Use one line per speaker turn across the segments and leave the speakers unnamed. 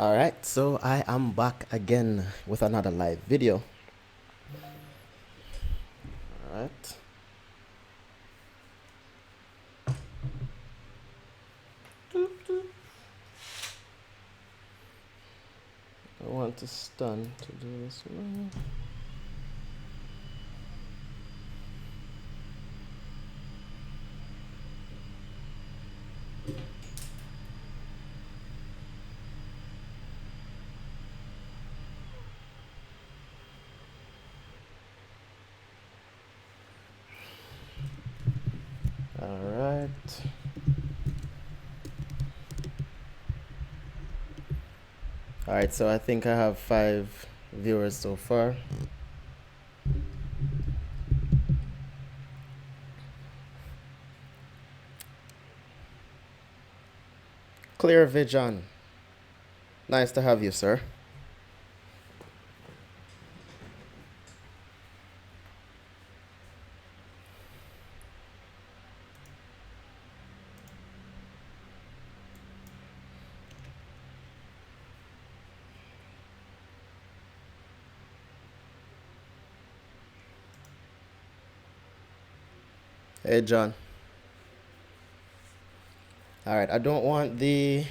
Alright, so I am back again with another live video. Alright. I want to stand to do this one. Alright. Alright, so I think I have 5 viewers so far. Clear vision. Nice to have you, sir. Hey, John. Alright, I don't want the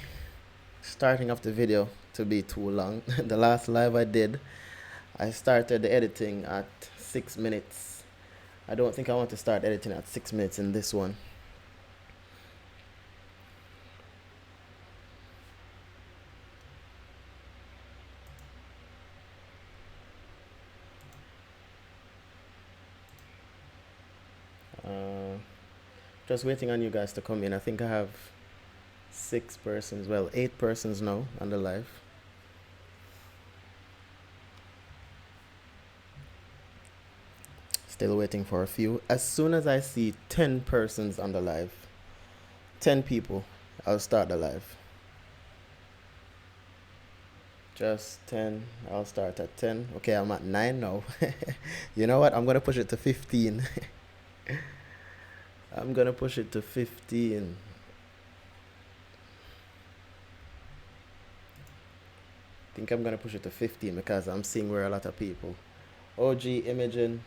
starting of the video to be too long. The last live I did, I started the editing at 6 minutes. I don't think I want to start editing at 6 minutes in this one. Just waiting on you guys to come in. I think I have 6 persons, well, 8 persons now on the live. Still waiting for a few. As soon as I see 10 persons on the live, 10 people, I'll start the live. Just 10. I'll start at 10. Okay, I'm at 9 now. You know what? I'm going to push it to 15. I'm going to push it to 15. I think I'm going to push it to 15 because I'm seeing where a lot of people. OG Imaging.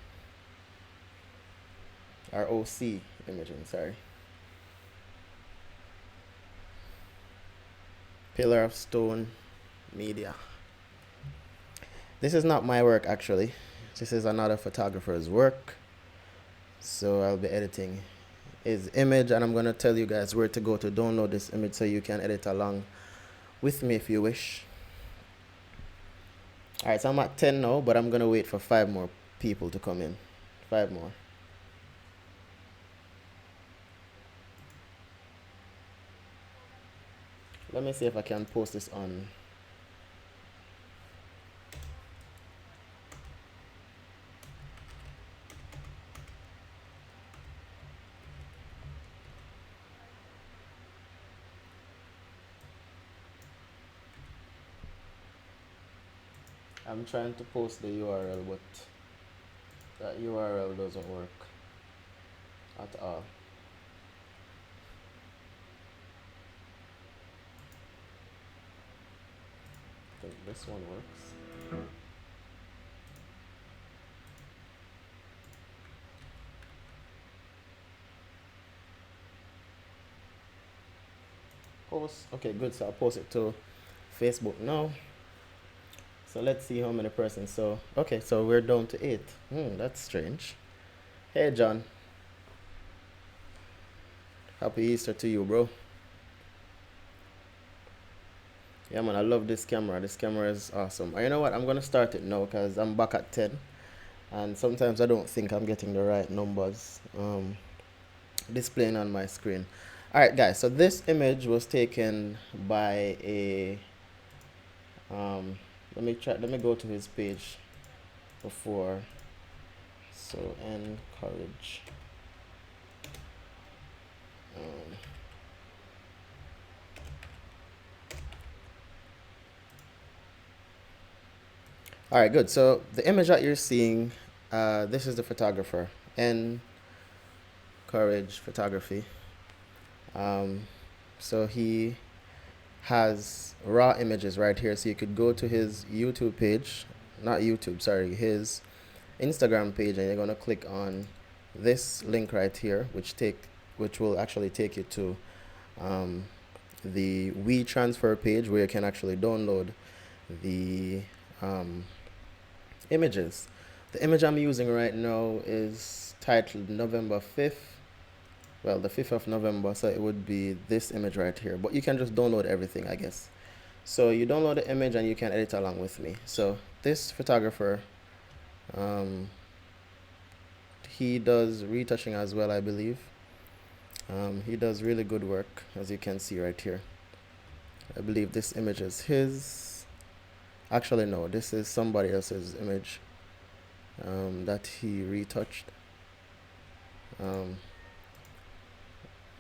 Or OC Imaging, sorry. Pillar of Stone Media. This is not my work actually. This is another photographer's work. So I'll be editing his image and I'm going to tell you guys where to go to download this image so you can edit along with me if you wish. Alright, so I'm at 10 now, but I'm going to wait for 5 more people to come in. 5 more. Let me see if I can post this on. I'm trying to post the URL, but that URL doesn't work at all. I think this one works. Post. Okay, good. So I'll post it to Facebook now. So let's see how many persons. So okay, so we're down to 8. That's strange. Hey John. Happy Easter to you, bro. Yeah man, I love this camera. This camera is awesome. And you know what? I'm gonna start it now because I'm back at 10. And sometimes I don't think I'm getting the right numbers displaying on my screen. Alright guys, so this image was taken by a let me go to his page before. So encourage all right, good. So the image that you're seeing, this is the photographer, Encourage Photography. So he has raw images right here. So you could go to his YouTube page, not YouTube, sorry, his Instagram page, and you're gonna click on this link right here, which will actually take you to the WeTransfer page where you can actually download the images. The image I'm using right now is titled November 5th. Well, the 5th of November, so it would be this image right here. But you can just download everything, I guess. So you download the image and you can edit along with me. So this photographer, he does retouching as well, I believe. He does really good work, as you can see right here. I believe this image is his. Actually, no, this is somebody else's image that he retouched. I'm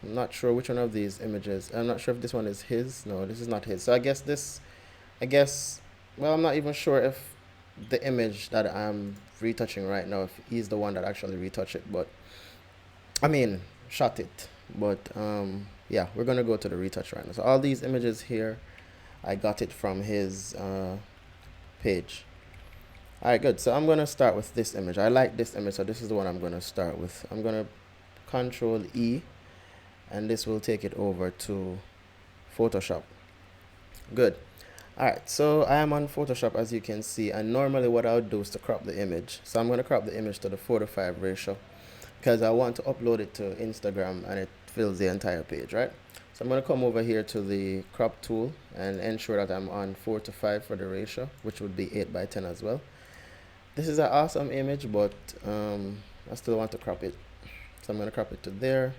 not sure which one of these images. I'm not sure if this one is his. No, this is not his. So I guess, well, I'm not even sure if the image that I'm retouching right now, if he's the one that actually retouched it, but I mean, shot it. But yeah, we're gonna go to the retouch right now. So all these images here, I got it from his page. All right, good. So I'm gonna start with this image. I like this image, so this is the one I'm gonna start with. I'm gonna Control E, and this will take it over to Photoshop. Good. All right, so I am on Photoshop, as you can see, and normally what I would do is to crop the image. So I'm gonna crop the image to the 4:5 ratio because I want to upload it to Instagram and it fills the entire page, right? So I'm going to come over here to the crop tool and ensure that I'm on 4:5 for the ratio, which would be 8:10 as well. This is an awesome image, but I still want to crop it. So I'm going to crop it to there,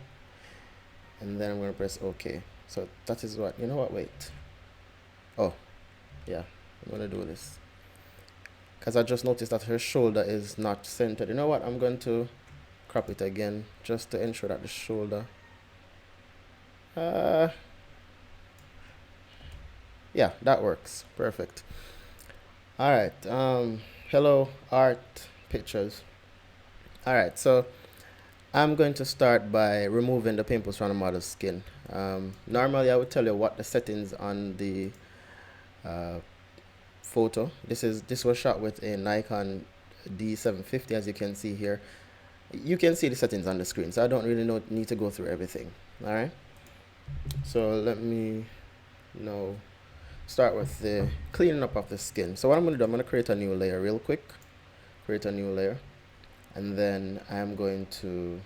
and then I'm going to press OK. So that is what, you know what, wait. Oh, yeah, I'm going to do this. Because I just noticed that her shoulder is not centered. You know what, I'm going to crop it again just to ensure that the shoulder yeah, that works perfect. All right, hello art pictures. All right, so I'm going to start by removing the pimples from the model's skin. Normally I would tell you what the settings on the photo. This was shot with a Nikon D750, as you can see here. You can see the settings on the screen, so I don't really need to go through everything. All right, so let me now start with the cleaning up of the skin. So what I'm going to do, I'm going to create a new layer real quick. Create a new layer, and then I'm going to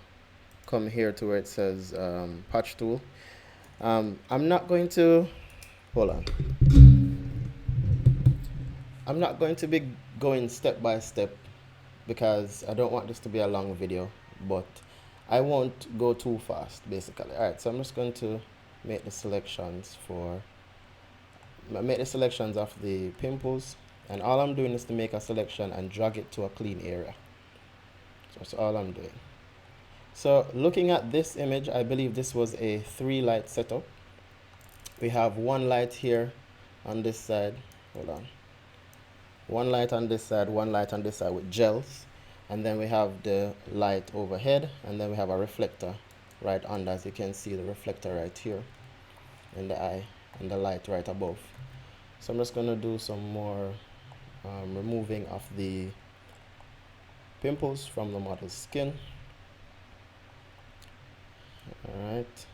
come here to where it says patch tool. I'm not going to, hold on. I'm not going to be going step by step because I don't want this to be a long video, but I won't go too fast basically. All right, so I'm just going to make the selections of the pimples, and all I'm doing is to make a selection and drag it to a clean area. So that's all I'm doing. So looking at this image, I believe this was a 3-light setup. We have one light here on this side. Hold on. One light on this side, one light on this side with gels, and then we have the light overhead, and then we have a reflector right under, as you can see the reflector right here in the eye, and the light right above. So I'm just going to do some more removing of the pimples from the model's skin. Alright,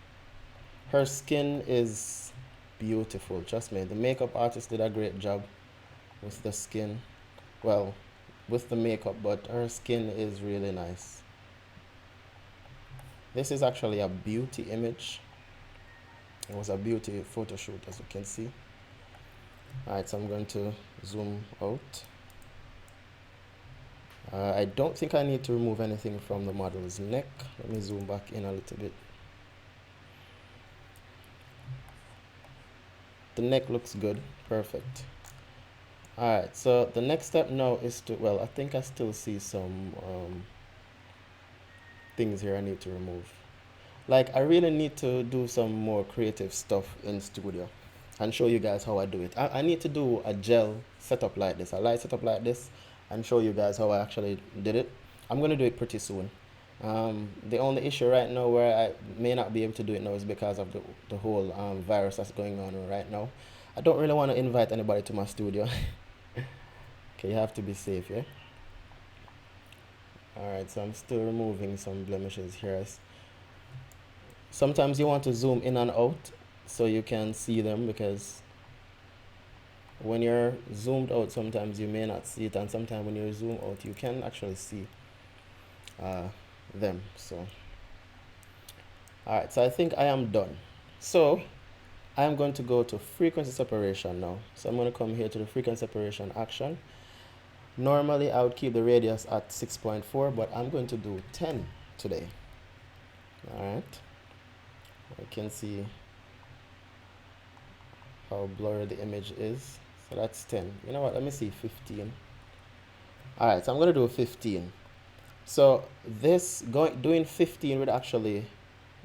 her skin is beautiful, trust me. The makeup artist did a great job with the skin, well, with the makeup, but her skin is really nice. This is actually a beauty image. It was a beauty photo shoot, as you can see. Alright, so I'm going to zoom out. I don't think I need to remove anything from the model's neck. Let me zoom back in a little bit. The neck looks good, perfect. Alright, so the next step now is to, well, I think I still see some things here I need to remove. Like, I really need to do some more creative stuff in studio and show you guys how I do it. I need to do a gel setup like this, a light setup like this, and show you guys how I actually did it. I'm going to do it pretty soon. The only issue right now where I may not be able to do it now is because of the whole virus that's going on right now. I don't really want to invite anybody to my studio. Okay, you have to be safe, yeah? Alright, so I'm still removing some blemishes here. Sometimes you want to zoom in and out so you can see them, because when you're zoomed out sometimes you may not see it, and sometimes when you zoom out you can actually see them. So alright, so I think I am done. So I'm going to go to frequency separation now. So I'm going to come here to the frequency separation action. Normally I would keep the radius at 6.4, but I'm going to do 10 today. Alright, you can see how blurry the image is. So that's 10. You know what, let me see 15. Alright, so I'm going to do 15. So this doing 15 would actually,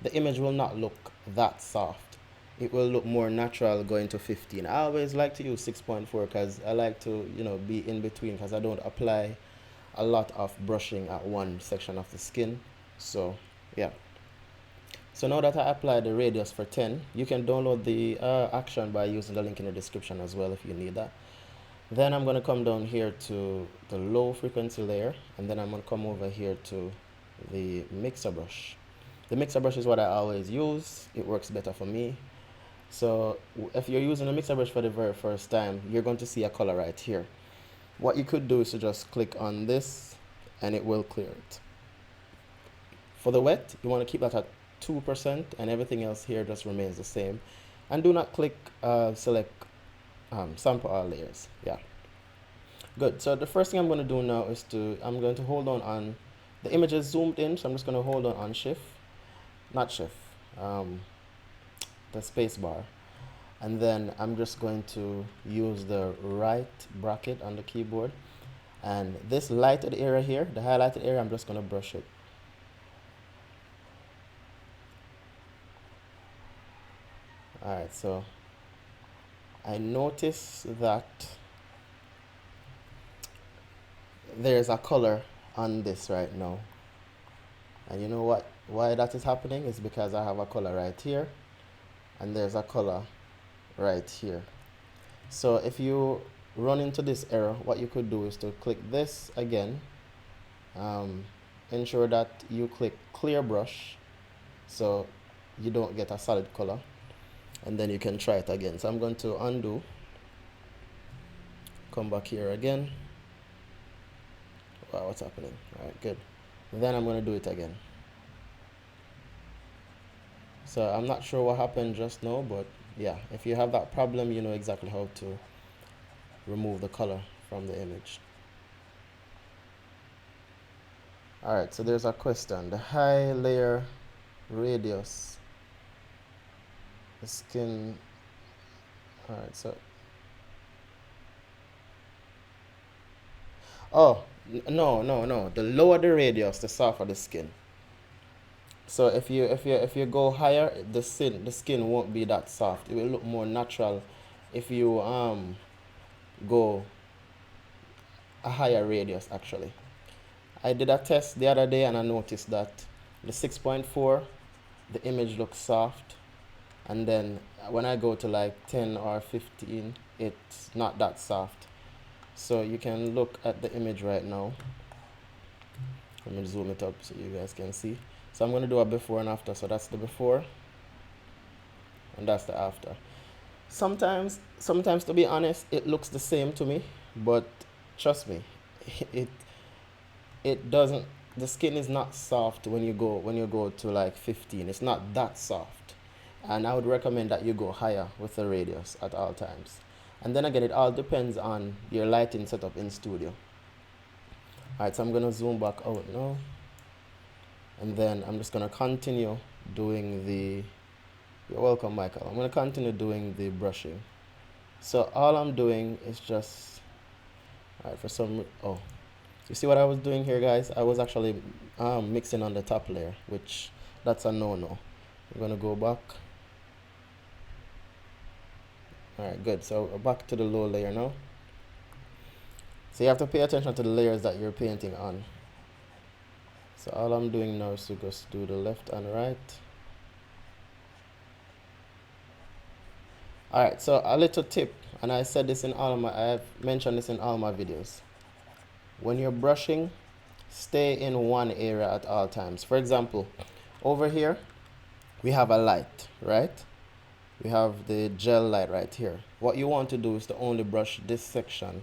the image will not look that soft. It will look more natural going to 15. I always like to use 6.4 because I like to, you know, be in between, because I don't apply a lot of brushing at one section of the skin. So yeah. So now that I applied the radius for 10, you can download the action by using the link in the description as well if you need that. Then I'm going to come down here to the low frequency layer, and then I'm going to come over here to the mixer brush. The mixer brush is what I always use. It works better for me. So if you're using a mixer brush for the very first time, you're going to see a color right here. What you could do is to just click on this and it will clear it. For the wet, you want to keep that at 2%, and everything else here just remains the same. And do not click select sample all layers. Yeah, good. So the first thing I'm going to do now is I'm going to hold on the image is zoomed in, so I'm just going to hold on shift, not shift, the space bar, and then I'm just going to use the right bracket on the keyboard, and this lighted area here, the highlighted area, I'm just going to brush it. Alright, so I notice that there's a color on this right now, and you know what, why that is happening is because I have a color right here and there's a color right here. So if you run into this error, what you could do is to click this again, ensure that you click clear brush so you don't get a solid color, and then you can try it again. So I'm going to undo, come back here again. Wow, what's happening? All right, good. Then I'm going to do it again. So I'm not sure what happened just now, but yeah, if you have that problem, you know exactly how to remove the color from the image. All right, so there's a question. The high layer radius, the skin. All right, so oh, no. The lower the radius, the softer the skin. So if you go higher, the skin won't be that soft. It will look more natural if you go a higher radius actually. I did a test the other day and I noticed that the 6.4, the image looks soft, and then when I go to like 10 or 15, it's not that soft. So you can look at the image right now. Let me zoom it up so you guys can see. So I'm going to do a before and after. So that's the before and that's the after. Sometimes to be honest, it looks the same to me, but trust me, it doesn't, the skin is not soft when you go to like 15. It's not that soft. And I would recommend that you go higher with the radius at all times. And then again, it all depends on your lighting setup in studio. Alright, so I'm going to zoom back out now. And then I'm just going to continue doing the, you're welcome Michael, I'm going to continue doing the brushing. So all I'm doing is just, alright, you see what I was doing here, guys? I was actually mixing on the top layer, which that's a no-no. I'm going to go back. Alright, good. So we're back to the low layer now. So you have to pay attention to the layers that you're painting on. So all I'm doing now is to just do the left and right. Alright, so a little tip, and I said this in all my, I've mentioned this in all my videos. When you're brushing, stay in one area at all times. For example, over here, we have a light, right? We have the gel light right here. What you want to do is to only brush this section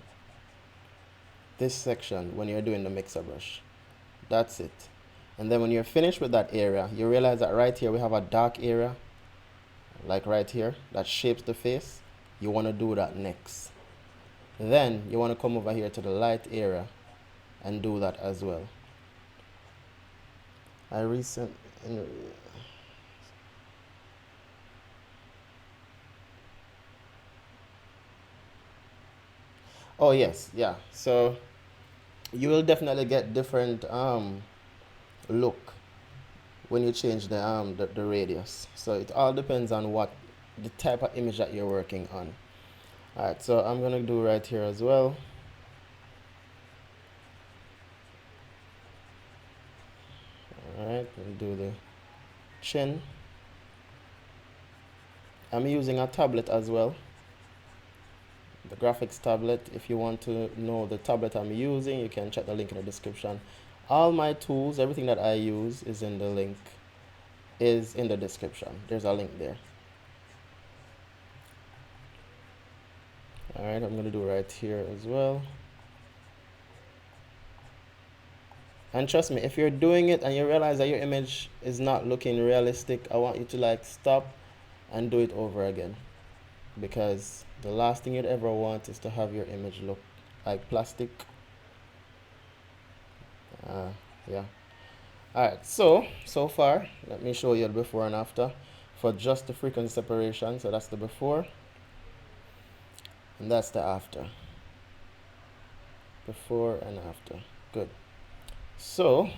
when you're doing the mixer brush. That's it. And then when you're finished with that area, you realize that right here we have a dark area, like right here, that shapes the face. You want to do that next. Then you want to come over here to the light area and do that as well. Oh yes, yeah. So you will definitely get different look when you change the radius. So it all depends on what the type of image that you're working on. Alright, so I'm gonna do right here as well. Alright, we'll do the chin. I'm using a tablet as well, the graphics tablet. If you want to know the tablet I'm using, you can check the link in the description. All my tools, everything that I use is in the link, is in the description. There's a link there. Alright, I'm gonna do right here as well. And trust me, if you're doing it and you realize that your image is not looking realistic, I want you to like stop and do it over again. Because the last thing you'd ever want is to have your image look like plastic. Yeah. Alright, so far, let me show you the before and after for just the frequency separation. So that's the before, and that's the after. Before and after. Good. So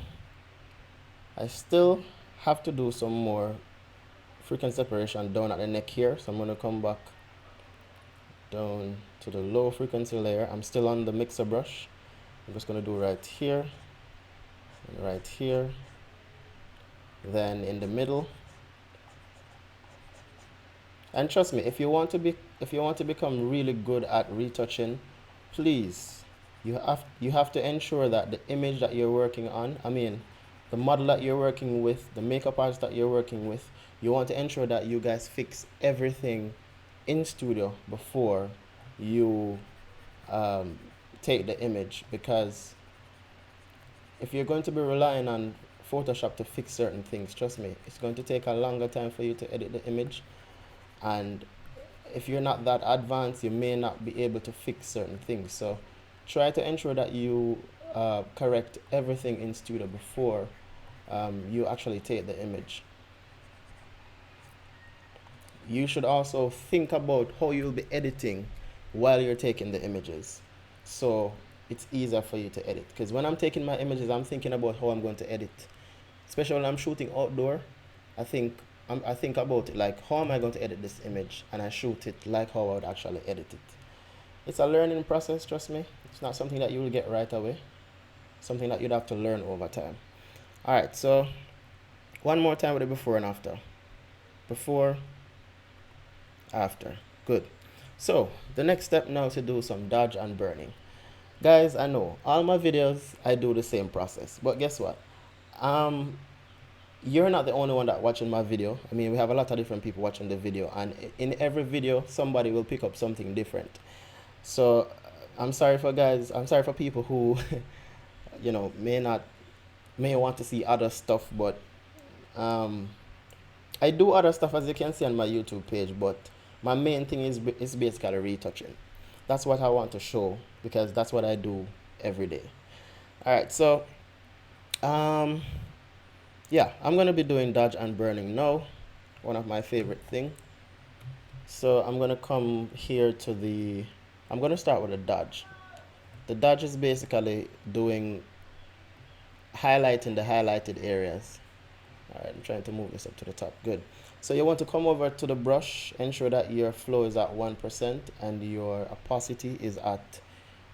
I still have to do some more frequency separation down at the neck here. So I'm going to come back down to the low frequency layer. I'm still on the mixer brush. I'm just going to do right here and right here, then in the middle. And trust me, if you want to become really good at retouching, please, you have to ensure that the image that you're working on, I mean the model that you're working with, the makeup artist that you're working with, you want to ensure that you guys fix everything in studio before you take the image. Because if you're going to be relying on Photoshop to fix certain things, trust me, it's going to take a longer time for you to edit the image. And if you're not that advanced, you may not be able to fix certain things. So try to ensure that you correct everything in studio before you actually take the image. You should also think about how you'll be editing while you're taking the images, so it's easier for you to edit. Because when I'm taking my images, I'm thinking about how I'm going to edit. Especially when I'm shooting outdoor, I think about it like, how am I going to edit this image, and I shoot it like how I would actually edit it. It's a learning process, trust me. It's not something that you will get right away. Something that you'd have to learn over time. Alright, so one more time with the before and after. Before, after. Good. So the next step now is to do some dodge and burning. Guys, I know all my videos I do the same process, but guess what? You're not the only one that watching my video. I mean, we have a lot of different people watching the video, and in every video somebody will pick up something different. So I'm sorry for people who you know, may want to see other stuff, but I do other stuff, as you can see on my YouTube page, but my main thing is basically retouching. That's what I want to show, because that's what I do every day. Alright, so yeah, I'm gonna be doing dodge and burning now, one of my favorite things. So I'm gonna come here to I'm gonna start with a dodge. The dodge is basically highlighting the highlighted areas. Alright, I'm trying to move this up to the top. Good. So you want to come over to the brush, ensure that your flow is at 1% and your opacity is at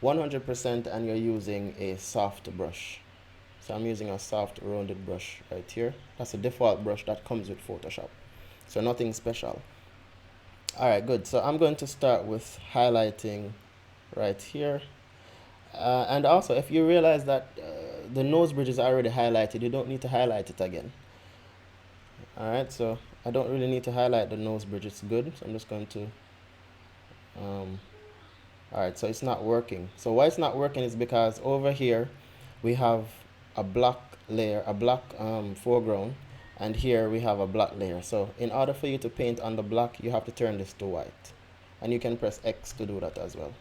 100%, and you're using a soft brush. So I'm using a soft rounded brush right here. That's a default brush that comes with Photoshop. So nothing special. Alright, good. So I'm going to start with highlighting right here. And also, if you realize that the nose bridge is already highlighted, you don't need to highlight it again. Alright, so I don't really need to highlight the nose bridge, it's good. So I'm just going to alright, so it's not working. So why it's not working is because over here we have a black layer, a black foreground, and here we have a black layer. So in order for you to paint on the black, you have to turn this to white, and you can press X to do that as well.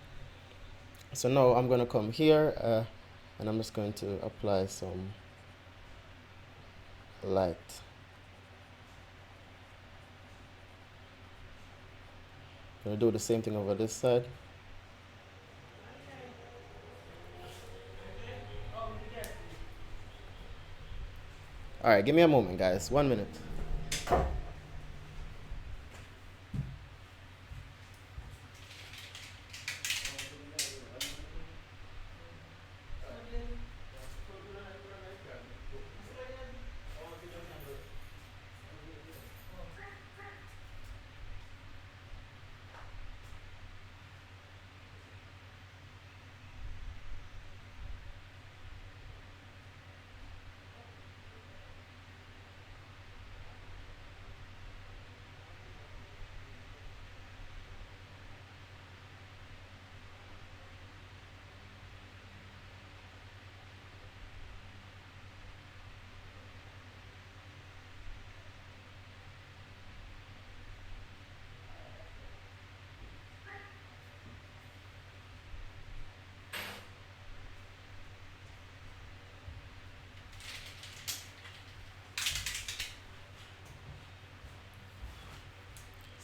So now I'm going to come here and I'm just going to apply some light. I'm going to do the same thing over this side. Alright, give me a moment, guys. 1 minute.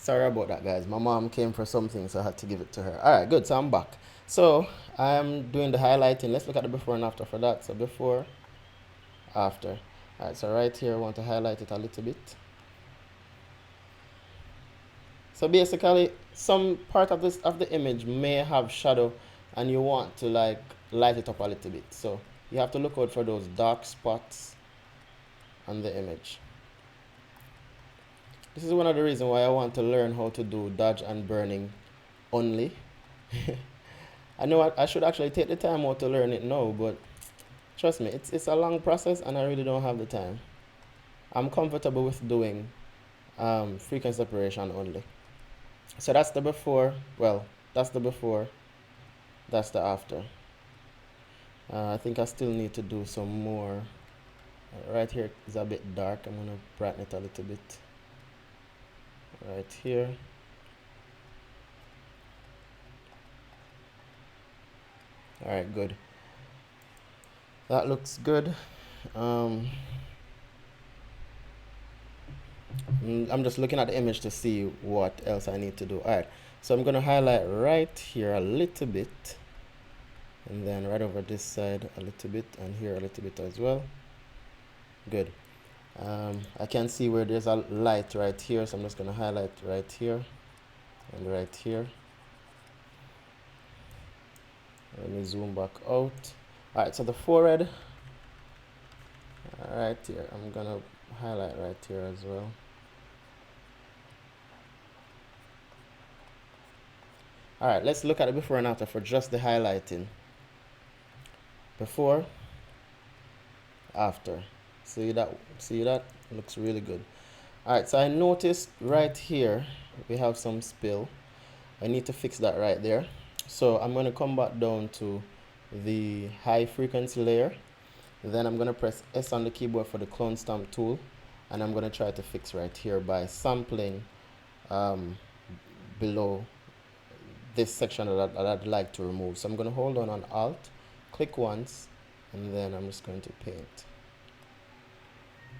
Sorry about that, guys. My mom came for something, so I had to give it to her. Alright, good. So I'm back. So I'm doing the highlighting. Let's look at the before and after for that. So before, after. Alright, so right here I want to highlight it a little bit. So basically, some part of the image may have shadow, and you want to like light it up a little bit. So you have to look out for those dark spots on the image. This is one of the reasons why I want to learn how to do dodge and burning only. I know I should actually take the time out to learn it now, but trust me, it's a long process and I really don't have the time. I'm comfortable with doing frequency separation only. So that's the before, well, that's the before, that's the after. I think I still need to do some more. Right here is a bit dark, I'm gonna brighten it a little bit. Right here. Alright, good. That looks good. I'm just looking at the image to see what else I need to do. Alright, so I'm going to highlight right here a little bit, and then right over this side a little bit, and here a little bit as well. Good. I can see where there's a light right here, so I'm just going to highlight right here and right here. Let me zoom back out. Alright, so the forehead, right here, I'm going to highlight right here as well. Alright, let's look at the before and after for just the highlighting. Before, after. See that? It looks really good. Alright, so I noticed right here we have some spill. I need to fix that right there. So I'm going to come back down to the high frequency layer. Then I'm going to press S on the keyboard for the clone stamp tool. And I'm going to try to fix right here by sampling below this section that I'd like to remove. So I'm going to hold on Alt, click once, and then I'm just going to paint.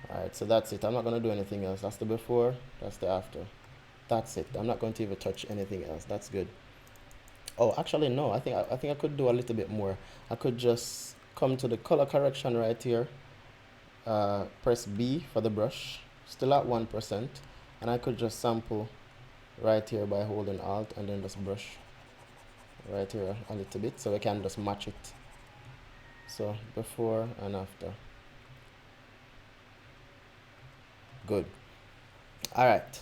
Alright, so that's it. I'm not going to do anything else. That's the before, that's the after. That's it. I'm not going to even touch anything else. That's good. Oh, actually no. I think I could do a little bit more. I could just come to the color correction right here. Press B for the brush. Still at 1%, and I could just sample right here by holding Alt and then just brush right here a little bit, so we can just match it. So before and after. Good. All right.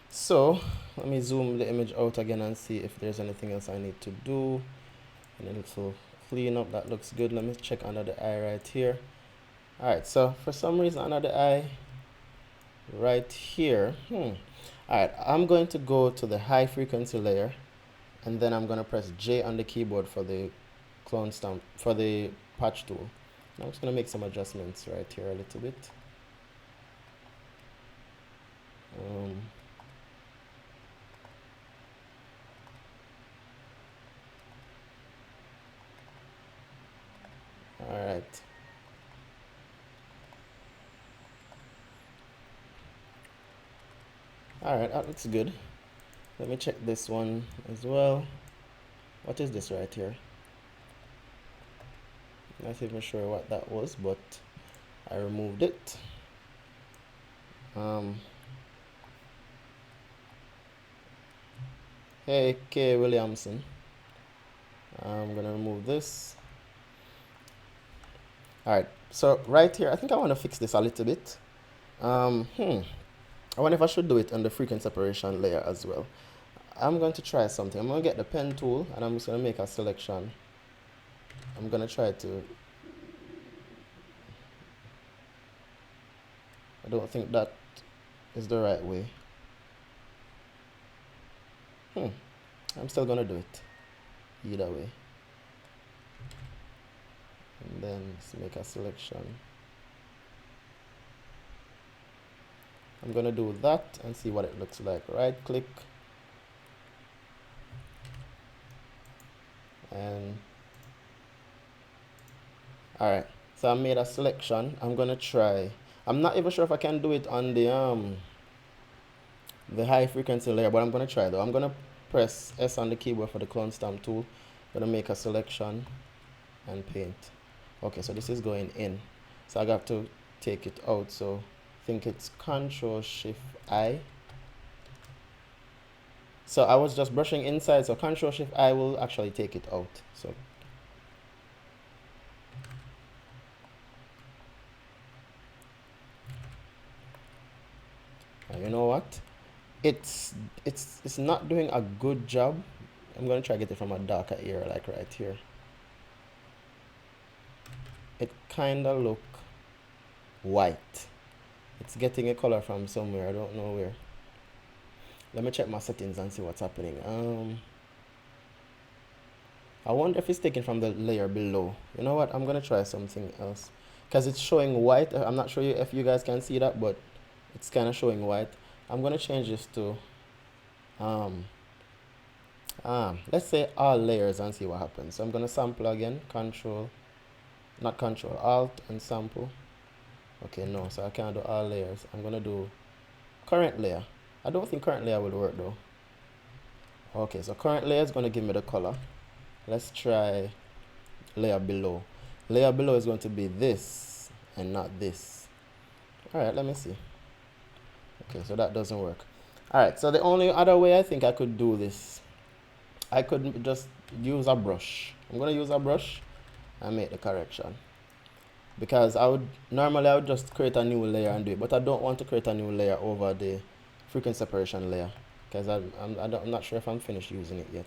So let me zoom the image out again and see if there's anything else I need to do. And a little clean up. That looks good. Let me check under the eye right here. All right. So for some reason under the eye right here, all right, I'm going to go to the high frequency layer, and then I'm going to press J on the keyboard for the clone stamp, for the patch tool. And I'm just going to make some adjustments right here a little bit. All right. All right, that looks good. Let me check this one as well. What is this right here? Not even sure what that was, but I removed it. Hey, K. Williamson. I'm gonna remove this. All right, so right here, I think I want to fix this a little bit. I wonder if I should do it on the frequency separation layer as well. I'm going to try something. I'm going to get the pen tool and I'm just going to make a selection. I'm going to try to... I don't think that is the right way. I'm still going to do it either way. And then let's make a selection. I'm going to do that and see what it looks like. Right click. And alright, so I made a selection. I'm going to try. I'm not even sure if I can do it on the high frequency layer, but I'm going to try though. I'm going to press S on the keyboard for the clone stamp tool. I'm going to make a selection and paint. Okay, so this is going in. So I got to take it out. So I think it's Control Shift I. So I was just brushing inside, so Control Shift I will actually take it out. So you know what? It's not doing a good job. I'm gonna try to get it from a darker area, like right here. It kinda look white. It's getting a color from somewhere. I don't know where. Let me check my settings and see what's happening. I wonder if it's taken from the layer below. You know what? I'm gonna try something else because it's showing white. I'm not sure if you guys can see that, but it's kind of showing white. I'm gonna change this to let's say all layers and see what happens. So I'm gonna sample again. Alt and sample. Okay, no, so I can't do all layers. I'm gonna do current layer. I don't think current layer will work though. Okay, so current layer is gonna give me the color. Let's try layer below. Layer below is going to be this and not this. Alright, let me see. Okay, so that doesn't work. Alright, so the only other way I think I could do this, I could just use a brush. I'm going to use a brush and make the correction. Because normally I would just create a new layer and do it, but I don't want to create a new layer over the frequency separation layer. Because I'm not sure if I'm finished using it yet.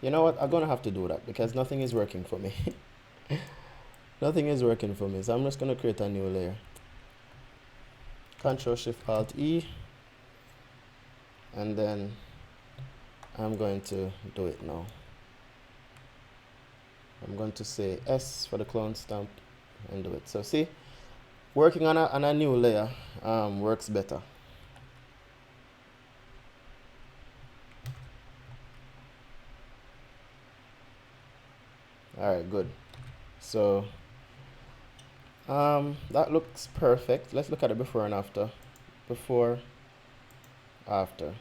You know what? I'm going to have to do that because nothing is working for me. Nothing is working for me. So I'm just going to create a new layer. Control Shift Alt E. And then I'm going to do it now. I'm going to say S for the clone stamp and do it. So see, working on a new layer works better. Alright, good. So that looks perfect. Let's look at it before and after. Before, after.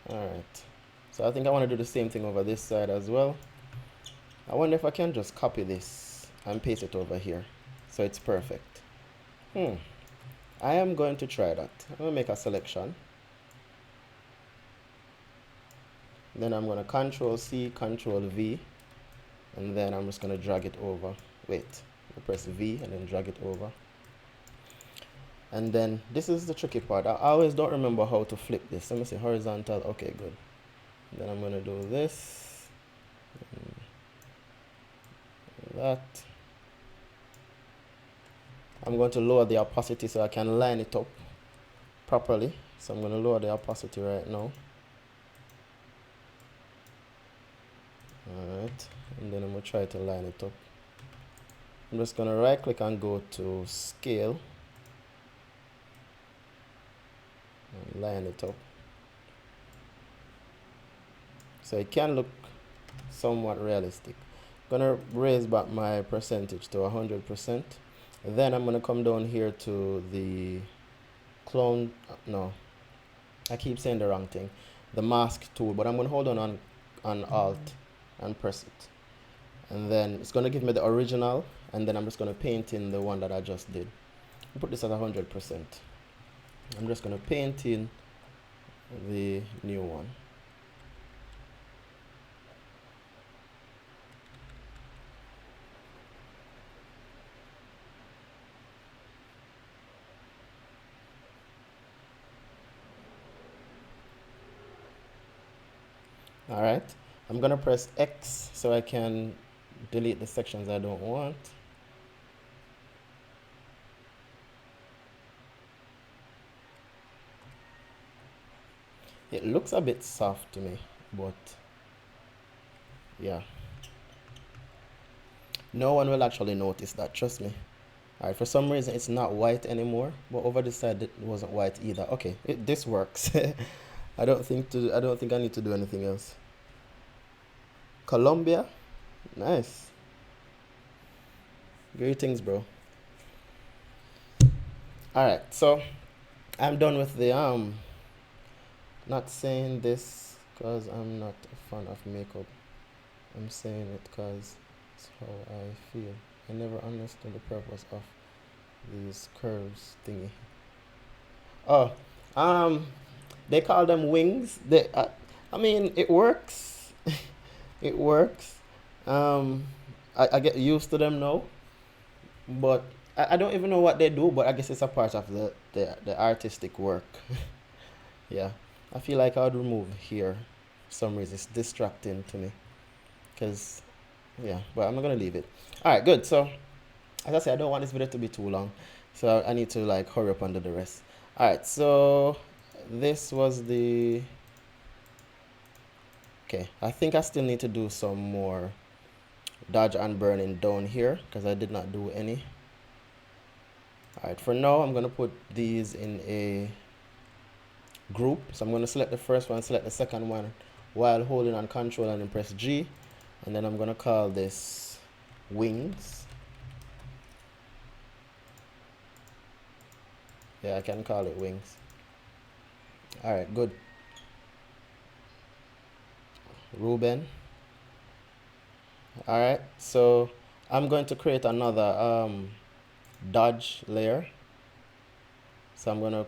Alright. So I think I want to do the same thing over this side as well. I wonder if I can just copy this and paste it over here. So it's perfect. I am going to try that. I'm going to make a selection. Then I'm going to Control C, Control V. and then I'm just going to drag it over. Wait, I press V and then drag it over. And then this is the tricky part. I always don't remember how to flip this. Let me see, horizontal. Okay, good. Then I'm going to do this. That. I'm going to lower the opacity so I can line it up properly. So I'm going to lower the opacity right now. Alright, and then I'm going to try to line it up. I'm just going to right click and go to scale. And line it up. So it can look somewhat realistic. I'm going to raise back my percentage to 100%. Then I'm going to come down here to the clone, no, I keep saying the wrong thing. The mask tool, but I'm going to hold on Alt and press it. And then it's going to give me the original, and then I'm just going to paint in the one that I just did. I'll put this at 100%. I'm just going to paint in the new one. Alright, I'm going to press X so I can delete the sections I don't want. It looks a bit soft to me, but yeah. No one will actually notice that, trust me. Alright, for some reason it's not white anymore, but over this side it wasn't white either. Okay, this works. I don't think I need to do anything else. Colombia, nice. Greetings, bro. Alright, so I'm done with the not saying this because I'm not a fan of makeup. I'm saying it because it's how I feel. I never understood the purpose of these curves thingy. Oh, they call them wings. I mean, it works. It works. I get used to them now, but I don't even know what they do. But I guess it's a part of the artistic work. Yeah, I feel like I would remove here. For some reason, it's distracting to me. Cause, yeah, but I'm not gonna leave it. All right, good. So, as I said, I don't want this video to be too long, so I need to like hurry up and do the rest. All right, so this was the. Okay, I think I still need to do some more dodge and burning down here because I did not do any. All right, for now I'm gonna put these in a group. So I'm gonna select the first one, select the second one while holding on Control and then press G, and then I'm gonna call this wings. Yeah, I can call it wings. All right, good. Ruben. All right, so I'm going to create another dodge layer. So I'm going to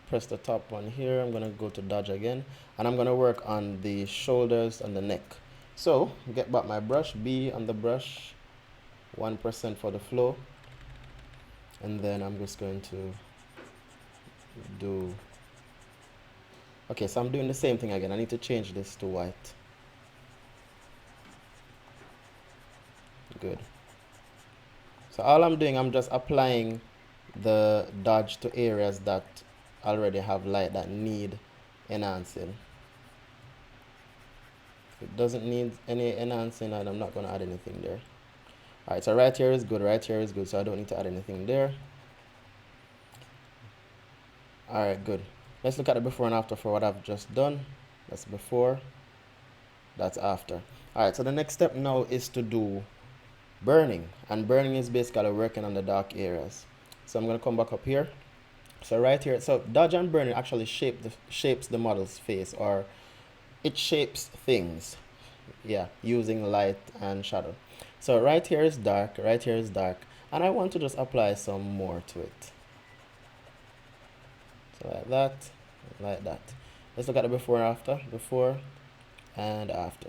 press the top one here. I'm going to go to dodge again, and I'm going to work on the shoulders and the neck. So get back my brush, B on the brush, 1% for the flow, and then I'm just going to do. Okay, so I'm doing the same thing again. I need to change this to white. Good. So all I'm doing, I'm just applying the dodge to areas that already have light that need enhancing. If it doesn't need any enhancing, and I'm not going to add anything there. Alright, so right here is good, right here is good, so I don't need to add anything there. Alright, good. Let's look at the before and after for what I've just done. That's before, that's after. Alright, so the next step now is to do burning, and burning is basically working on the dark areas. So I'm going to come back up here. So right here, so dodge and burning actually shapes the model's face, or it shapes things, yeah, using light and shadow. So right here is dark, right here is dark, and I want to just apply some more to it. So like that, like that. Let's look at the before and after, before and after.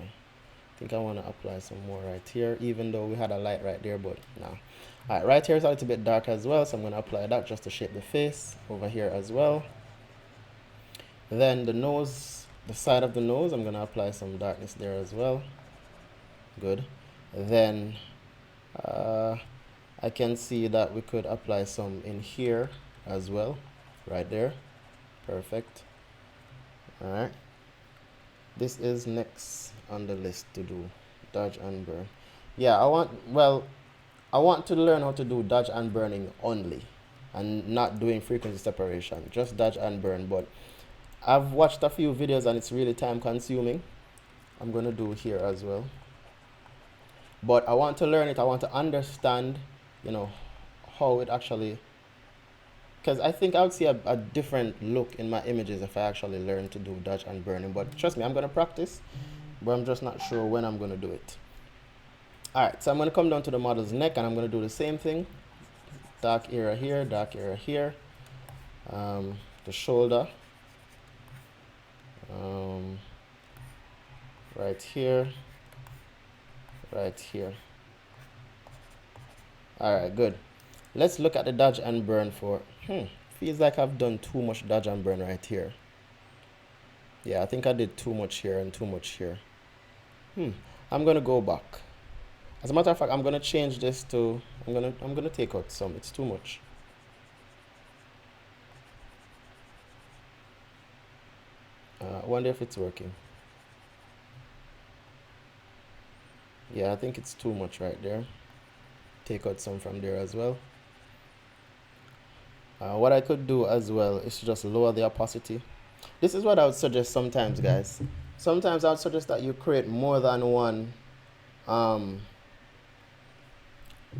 think I want to apply some more right here, even though we had a light right there, but nah. Alright, right here is a little bit dark as well, so I'm going to apply that just to shape the face over here as well. Then the nose, the side of the nose, I'm going to apply some darkness there as well. Good. Then I can see that we could apply some in here as well, right there. Perfect. Alright. This is next on the list to do, dodge and burn. Yeah, I want to learn how to do dodge and burning only, and not doing frequency separation, just dodge and burn. But I've watched a few videos and it's really time consuming. I'm going to do here as well. But I want to learn it. I want to understand, you know, how it actually, because I think I would see a different look in my images if I actually learn to do dodge and burning. But trust me, I'm going to practice, but I'm just not sure when I'm going to do it. Alright, so I'm going to come down to the model's neck and I'm going to do the same thing. Dark area here, dark area here. The shoulder. Right here. Right here. Alright, good. Let's look at the dodge and burn for... feels like I've done too much dodge and burn right here. Yeah, I think I did too much here and too much here. I'm going to go back. As a matter of fact, I'm going to change this to... I'm going to take out some. It's too much. I wonder if it's working. Yeah, I think it's too much right there. Take out some from there as well. What I could do as well is to just lower the opacity. This is what I would suggest sometimes, guys. Sometimes I would suggest that you create more than one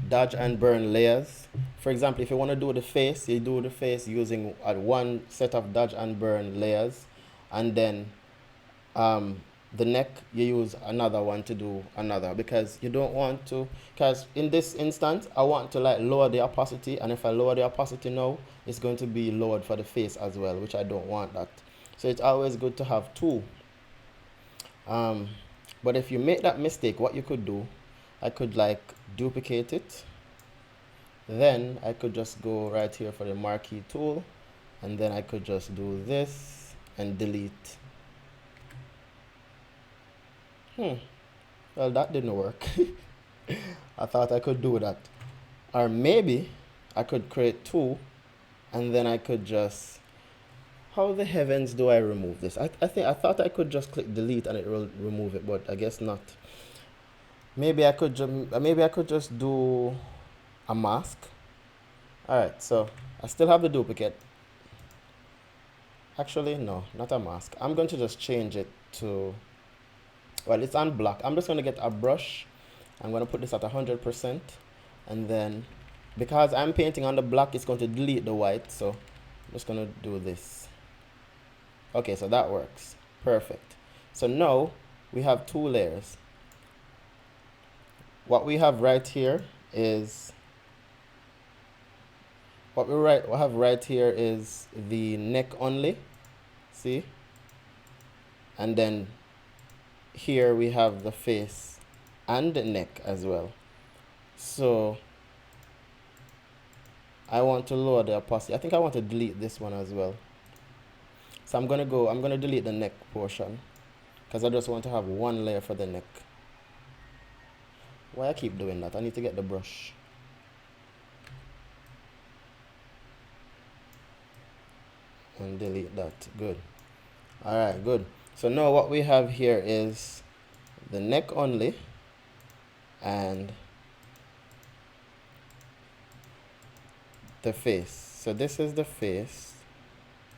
dodge and burn layers. For example, if you want to do the face, you do the face using one set of dodge and burn layers, and then the neck you use another one to do another, because you don't want to, because in this instance I want to like lower the opacity, and if I lower the opacity now, it's going to be lowered for the face as well, which I don't want that. So it's always good to have two. But if you make that mistake, what you could do, I could like duplicate it, then I could just go right here for the marquee tool, and then I could just do this and delete. Well, that didn't work. I thought I could do that. Or maybe I could create two, and then I could just... How the heavens do I remove this? I thought I could just click delete and it will remove it, but I guess not. Maybe I could just do a mask. Alright, so I still have the duplicate. Actually, no, not a mask. I'm going to just change it to... Well, it's on black. I'm just going to get a brush. I'm going to put this at 100%. And then, because I'm painting on the black, it's going to delete the white. So I'm just going to do this. Okay, so that works. Perfect. So now we have two layers. What we have right here is... What we have right here is the neck only. See? And then here we have the face and the neck as well. So I want to lower the opacity. I think I want to delete this one as well. So I'm going to delete the neck portion, because I just want to have one layer for the neck. Why I keep doing that? I need to get the brush. And delete that. Good. Alright, good. So now what we have here is the neck only and the face. So this is the face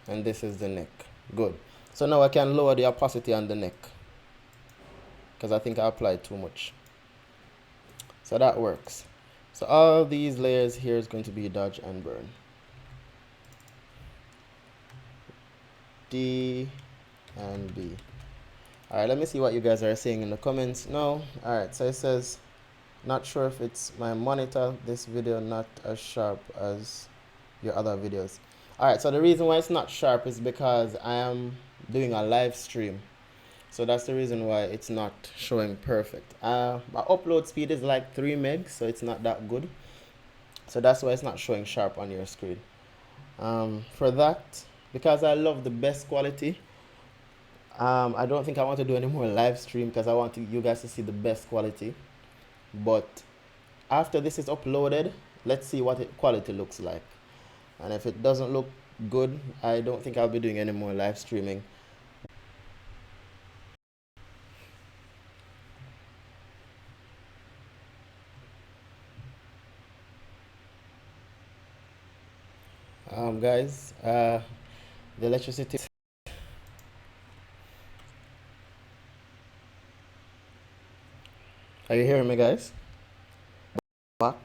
and this is the neck. Good. So now I can lower the opacity on the neck, because I think I applied too much. So that works. So all these layers here is going to be dodge and burn. D and B. Alright, let me see what you guys are saying in the comments now. Alright, so it says, not sure if it's my monitor, this video not as sharp as your other videos. Alright, so the reason why it's not sharp is because I am doing a live stream. So that's the reason why it's not showing perfect. My upload speed is like 3 megs, so it's not that good. So that's why it's not showing sharp on your screen. For that, because I love the best quality, I don't think I want to do any more live stream because I want you guys to see the best quality. But after this is uploaded, let's see what quality looks like. And if it doesn't look good, I don't think I'll be doing any more live streaming. Guys, the electricity. Are you hearing me, guys? Back.